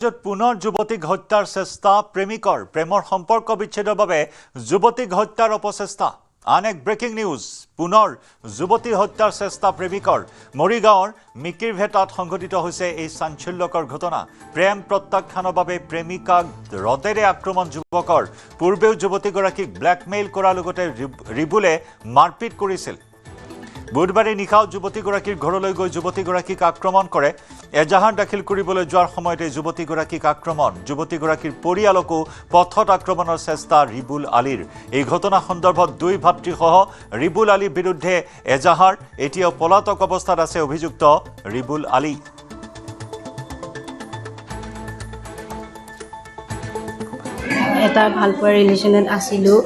পুনৰ যুৱতীক হত্যাৰ চেষ্টা প্ৰেমিকৰ প্ৰেমৰ সম্পৰ্ক বিচ্ছেদৰ বাবে যুৱতীক হত্যাৰ অপচেষ্টা আন এক ব্ৰেকিং নিউজ পুনৰ যুৱতী হত্যাৰ চেষ্টা প্ৰেমিকৰ মৰিগাঁৱৰ মিকিৰভেটাত সংঘটিত হৈছে এই চাঞ্চল্যকৰ ঘটনা প্ৰেম প্ৰত্যাখ্যানৰ বাবে প্ৰেমিকাক ৰদেৰে আক্ৰমণ যুৱকৰ পূৰ্বেও যুৱতীগৰাকীক ব্লেকমেইল কৰাৰ লগতে ৰিবুলে মাৰপিট কৰিছিল বুধবাৰে নিশাও যুৱতীগৰাকীৰ ঘৰলৈ গৈ যুৱতীগৰাকীক আক্ৰমণ কৰে এজাহাৰ দাখিল কৰিবলৈ যোৱাৰ সময়তে যুৱতীগৰাকীক আক্ৰমণ যুৱতীগৰাকীৰ পৰিয়ালকো পথত আক্ৰমণৰ চেষ্টা ৰিবুল আলীৰ এই ঘটনা সন্দৰ্ভত দুই ভাতৃসহ ৰিবুল আলীৰ বিৰুদ্ধে এজাহাৰ এতিয়াও পলাতক অৱস্থাত আছে অভিযুক্ত ৰিবুল আলী এটা ভালপোৱা ৰিলেশ্যনত আছিলোঁ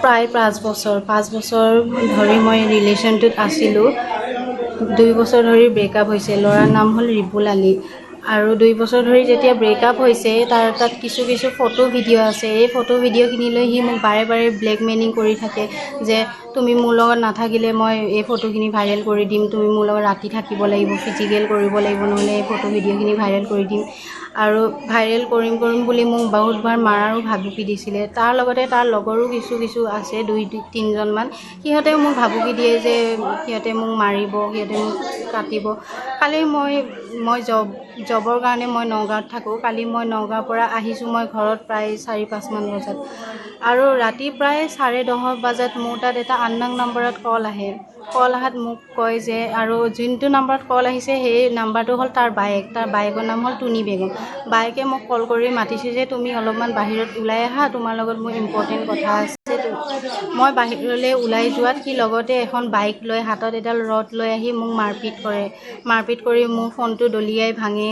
প্ৰায় 5 বছৰ ধৰি মই ৰিলেশ্যনটোত আছিলোঁ 2 বছৰ ধৰি ব্ৰেকআপ হৈছে ল'ৰাৰ নাম হ'ল ৰিবুল আলী আৰু 2 বছৰ ধৰি যেতিয়া ব্ৰেকআপ হৈছে তাৰ তাত কিছু ফটো ভিডিঅ' আছে এই ফটো ভিডিঅ'খিনিলৈ সি মোক বাৰে বাৰে ব্লেকমেইলিং কৰি থাকে যে তুমি মোৰ লগত নাথাকিলে মই এই ফটোখিনি ভাইৰেল কৰি দিম তুমি মোৰ লগত ৰাতি থাকিব লাগিব ফিজিকেল কৰিব লাগিব নহ'লে এই ফটো ভিডিঅ'খিনি ভাইৰেল কৰি দিম আৰু ভাইৰেল কৰিম বুলি মোক বহুতবাৰ মাৰাৰো ভাবুকি দিছিলে তাৰ লগতে তাৰ লগৰো কিছু আছে 2-3 মান সিহঁতেও মোক ভাবুকি দিয়ে যে সিহঁতে মোক মাৰিব সিহঁতে মোক কাটিব কালি মই জবৰ কাৰণে মই নগাঁৱত থাকোঁ কালি মই নগাঁৱৰ পৰা আহিছোঁ মই ঘৰত প্ৰায় 4-5 মান বজাত আৰু ৰাতি প্ৰায় 10:30 বজাত মোৰ তাত এটা আননং নম্বৰত কল অহাত মোক কয় যে আৰু যোনটো নম্বৰত কল আহিছে সেই নাম্বাৰটো হ'ল তাৰ বায়েকৰ নাম হ'ল টুনি বেগম বায়েকে মোক কল কৰি মাতিছে যে তুমি অলপমান বাহিৰত ওলাই আহা তোমাৰ লগত মোৰ ইম্পৰ্টেণ্ট কথা আছে মই বাহিৰলৈ ওলাই যোৱাত সি লগতে এখন বাইক লৈ হাতত এডাল ৰড লৈ আহি মোক মাৰপিট কৰি মোৰ ফোনটো দলিয়াই ভাঙে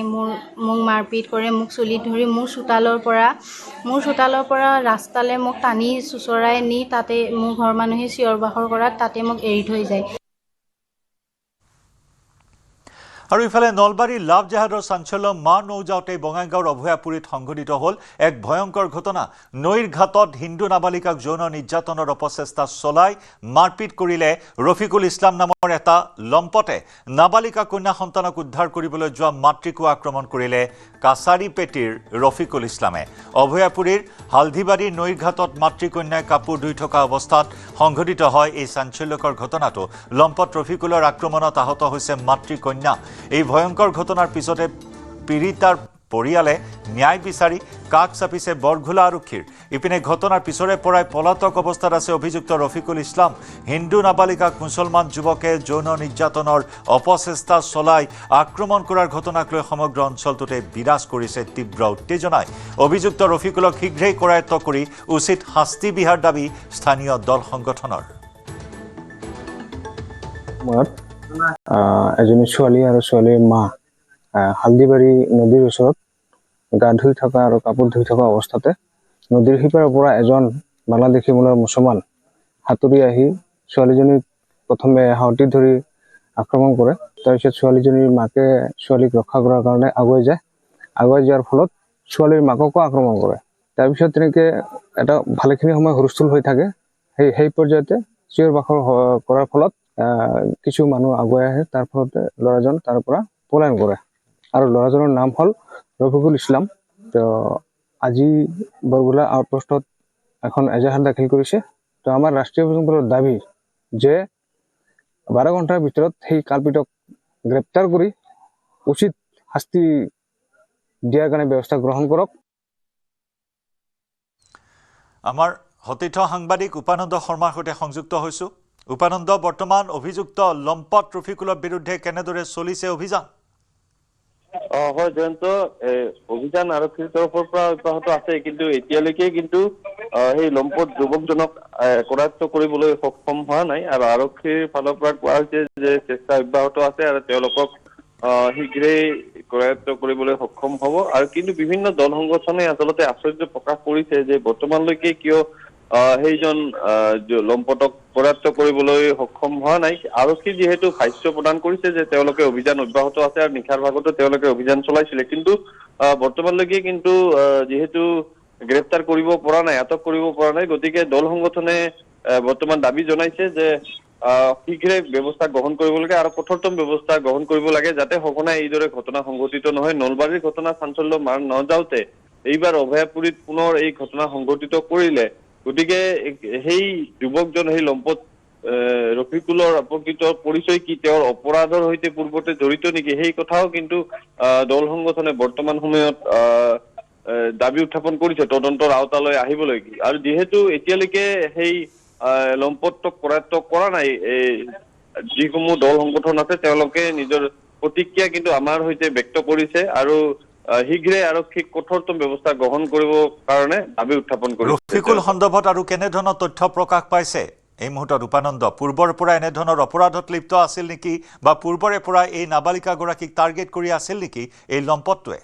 মোক মাৰপিট কৰে মোক চুলিত ধৰি মোৰ চোতালৰ পৰা ৰাস্তালৈ মোক টানি চুচৰাই নি তাতে মোৰ ঘৰ মানুহে চিঞৰ বাখৰ কৰাত তাতে মোক এৰি থৈ যায় আৰু ইফালে নলবাৰীৰ লাভ জেহাদৰ চাঞ্চল্য মাৰ নৌজাওঁতে বঙাইগাঁৱৰ অভয়াপুৰীত সংঘটিত হ'ল এক ভয়ংকৰ ঘটনা নৈৰ ঘাটত হিন্দু নাবালিকাক যৌন নিৰ্যাতনৰ অপচেষ্টা চলাই মাৰপিট কৰিলে ৰফিকুল ইছলাম নামৰ এটা লম্পটে নাবালিকা কন্যা সন্তানক উদ্ধাৰ কৰিবলৈ যোৱা মাতৃকো আক্ৰমণ কৰিলে কাছাৰীপেটিৰ ৰফিকুল ইছলামে অভয়াপুৰীৰ হালধিবাৰীৰ নৈৰ ঘাটত মাতৃকন্যাই কাপোৰ ধুই থকা অৱস্থাত সংঘটিত হয় এই চাঞ্চল্যকৰ ঘটনাটো লম্পট ৰফিকুলৰ আক্ৰমণত আহত হৈছে মাতৃকন্যা এই ভয়ংকৰ ঘটনাৰ পিছতে পীড়িতাৰ পৰিয়ালে ন্যায় বিচাৰি কাষ চাপিছে বৰঘোলা আৰক্ষীৰ ইপিনে ঘটনাৰ পিছৰে পৰাই পলাতক অৱস্থাত আছে অভিযুক্ত ৰফিকুল ইছলাম হিন্দু নাবালিকাক মুছলমান যুৱকে যৌন নিৰ্যাতনৰ অপচেষ্টা চলাই আক্ৰমণ কৰাৰ ঘটনাক লৈ সমগ্ৰ অঞ্চলটোতে বিৰাজ কৰিছে তীব্ৰ উত্তেজনাই অভিযুক্ত ৰফিকুলক শীঘ্ৰেই কৰায়ত্ব কৰি উচিত শাস্তি বিহাৰ দাবী স্থানীয় দল সংগঠনৰ এজনী ছোৱালী আৰু ছোৱালীৰ মা হালদিবাৰী নদীৰ ওচৰত গা ধুই থকা আৰু কাপোৰ ধুই থকা অৱস্থাতে নদীৰ সিপাৰৰ পৰা এজন বাংলাদেশী মূলৰ মুছলমান হাতুৰি আহি ছোৱালীজনীক প্ৰথমে হাউতি ধৰি আক্ৰমণ কৰে তাৰপিছত ছোৱালীজনীৰ মাকে ছোৱালীক ৰক্ষা কৰাৰ কাৰণে আগুৱাই যোৱাৰ ফলত ছোৱালীৰ মাককো আক্ৰমণ কৰে তাৰপিছত তেনেকৈ এটা ভালেখিনি সময় হুলস্থুল হৈ থাকে সেই পৰ্যায়তে চিঞৰ বাখৰ কৰাৰ ফলত কিছু মানুহ আগুৱাই আহে তাৰ ফলতে ল'ৰাজন তাৰ পৰা পলায়ন কৰে আৰু ল'ৰাজনৰ নাম হ'ল ৰফিকুল ইছলাম আজি বৰগোলা আউটপোষ্টত এখন এজাহাৰ দাখিল কৰিছে তো আমাৰ ৰাষ্ট্ৰীয় প্ৰশাসনৰ দাবী যে 12 ঘণ্টাৰ ভিতৰত সেই কাল্পিতক গ্ৰেপ্তাৰ কৰি উচিত শাস্তি দিয়াৰ কাৰণে ব্যৱস্থা গ্ৰহণ কৰক আমাৰ সতীৰ্থ সাংবাদিক উপানন্দ শৰ্মাৰ সৈতে সংযুক্ত হৈছোঁ উপানন্দ বৰ্তমান অভিযুক্ত লম্পট ৰফিকুলৰ বিৰুদ্ধে কেনেদৰে চলিছে অভিযান হয় জয়ন্ত অভিযান আৰক্ষীৰ তৰফৰ পৰা অব্যাহত আছে কিন্তু এতিয়ালৈকে কিন্তু সেই লম্পট যুৱকজনক কৰায়ত্ব কৰিবলৈ সক্ষম হোৱা নাই আৰু আৰক্ষীৰ ফালৰ পৰা কোৱা হৈছে যে চেষ্টা অব্যাহত আছে আৰু তেওঁলোকক শীঘ্ৰেই কৰায়ত্ব কৰিবলৈ সক্ষম হ'ব আৰু কিন্তু বিভিন্ন দল সংগঠনে আচলতে আশ্চৰ্য প্ৰকাশ কৰিছে যে বৰ্তমানলৈকে কিয় সেইজন লম্পটক কৰায়ত্ব কৰিবলৈ সক্ষম হোৱা নাই আৰক্ষী যিহেতু ভাষ্য প্ৰদান কৰিছে যে তেওঁলোকে অভিযান অব্যাহত আছে আৰু নিশাৰ ভাগতো তেওঁলোকে অভিযান চলাইছিলে কিন্তু বৰ্তমানলৈকে কিন্তু যিহেতু গ্ৰেপ্তাৰ কৰিব পৰা নাই আটক কৰিব পৰা নাই গতিকে দল সংগঠনে বৰ্তমান দাবী জনাইছে যে শীঘ্ৰে ব্যৱস্থা গ্ৰহণ কৰিব লাগে আৰু কঠোৰতম ব্যৱস্থা গ্ৰহণ কৰিব লাগে যাতে সঘনাই এইদৰে ঘটনা সংঘটিত নহয়। নলবাৰীৰ ঘটনা চাঞ্চল্য মাৰ নযাওঁতে এইবাৰ অভয়াপুৰীত পুনৰ এই ঘটনা সংঘটিত কৰিলে, গতিকে সেই যুৱকজন সেই লম্পট ৰফিকুলৰ প্ৰকৃত পৰিচয় কি, তেওঁৰ অপৰাধৰ সৈতে পূৰ্বতে জড়িত নেকি, সেই কথাও কিন্তু দল সংগঠনে বৰ্তমান সময়ত দাবী উত্থাপন কৰিছে তদন্তৰ আওতালৈ আহিবলৈ। আৰু যিহেতু এতিয়ালৈকে সেই লম্পটক কৰায়ত্ব কৰা নাই, যিসমূহ দল সংগঠন আছে তেওঁলোকে নিজৰ প্ৰতিক্ৰিয়া কিন্তু আমাৰ সৈতে ব্যক্ত কৰিছে আৰু শীঘ্ৰে আৰক্ষীক কঠোৰতম ব্যৱস্থা গ্ৰহণ কৰিবৰ কাৰণে দাবী উত্থাপন কৰিছে। ৰফিকুল সন্দৰ্ভত আৰু কেনেধৰণৰ তথ্য প্ৰকাশ পাইছে এই মুহূৰ্তত উপানন্দ? পূৰ্বৰ পৰা এনেধৰণৰ অপৰাধত লিপ্ত আছিল নেকি, বা পূৰ্বৰে পৰা এই নাবালিকাগৰাকীক টাৰ্গেট কৰি আছিল নেকি এই লম্পটটোৱে?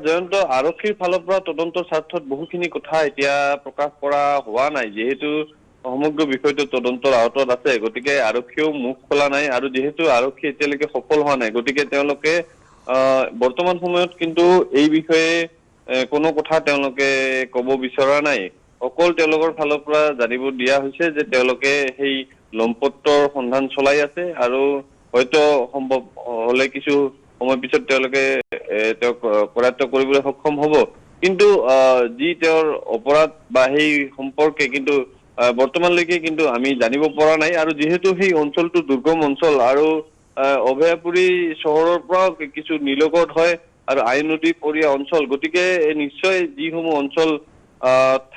জয়ন্ত, আৰক্ষীৰ ফালৰ পৰা তদন্তৰ স্বাৰ্থত বহুখিনি কথা এতিয়া প্ৰকাশ কৰা হোৱা নাই, যিহেতু সমগ্ৰ বিষয়টো তদন্তৰ আওতাত আছে, গতিকে আৰক্ষীয়েও মুখ খোলা নাই। আৰু যিহেতু আৰক্ষী এতিয়ালৈকে সফল হোৱা নাই, গতিকে তেওঁলোকে বৰ্তমান সময়ত কিন্তু এই বিষয়ে কোনো কথা তেওঁলোকে ক'ব বিচৰা নাই। অকল তেওঁলোকৰ ফালৰ পৰা জানিব দিয়া হৈছে যে তেওঁলোকে সেই লম্পটৰ সন্ধান চলাই আছে আৰু হয়তো সম্ভৱ হলে কিছু সময় পিছত তেওঁলোকে তেওঁক কৰায়ত্ব কৰিবলৈ সক্ষম হ'ব। কিন্তু যি তেওঁৰ অপৰাধ বা সেই সম্পৰ্কে কিন্তু বৰ্তমানলৈকে কিন্তু আমি জানিব পৰা নাই। আৰু যিহেতু সেই অঞ্চলটো দুৰ্গম অঞ্চল আৰু অভয়াপুৰী চহৰৰ পৰাও কিছু নীলগত হয় আৰু আইন নদী পৰীয়া অঞ্চল, গতিকে নিশ্চয় যিসমূহ অঞ্চল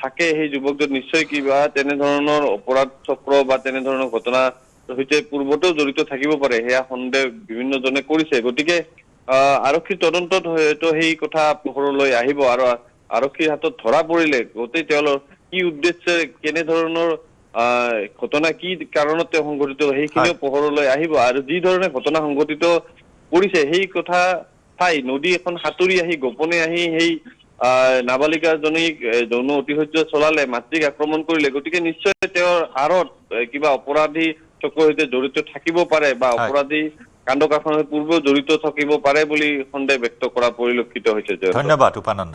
থাকে সেই যুৱকজন নিশ্চয় কিবা তেনেধৰণৰ অপৰাধ চক্ৰ বা তেনেধৰণৰ ঘটনাৰ সৈতে পূৰ্বতেও জড়িত থাকিব পাৰে, সেয়া সন্দেহ বিভিন্নজনে কৰিছে। গতিকে আৰক্ষীৰ তদন্তত হয়তো সেই কথা পোহৰলৈ আহিব আৰু আৰক্ষীৰ হাতত ধৰা পৰিলে গোটেই তেওঁলোকৰ কি উদ্দেশ্যে কেনেধৰণৰ ঘটনা কি কাৰণত সংঘটিত সেইখিনিও পোহৰলৈ আহিব। আৰু যি ধৰণে ঘটনা সংঘটিত কৰিছে সেই কথা চাই নদী এখন সাঁতুৰি আহি গোপনে আহি সেই নাবালিকাজনীক যৌন অতিশয্য চলালে, মাতৃক আক্ৰমণ কৰিলে, গতিকে নিশ্চয় তেওঁৰ আঁৰত কিবা অপৰাধী চক্ৰৰ সৈতে জড়িত থাকিব পাৰে বা অপৰাধী কাণ্ড কাৰখানাৰ পূৰ্বেও জড়িত থাকিব পাৰে বুলি সন্দেহ ব্যক্ত কৰা পৰিলক্ষিত হৈছে। ধন্যবাদ উপানন্দ।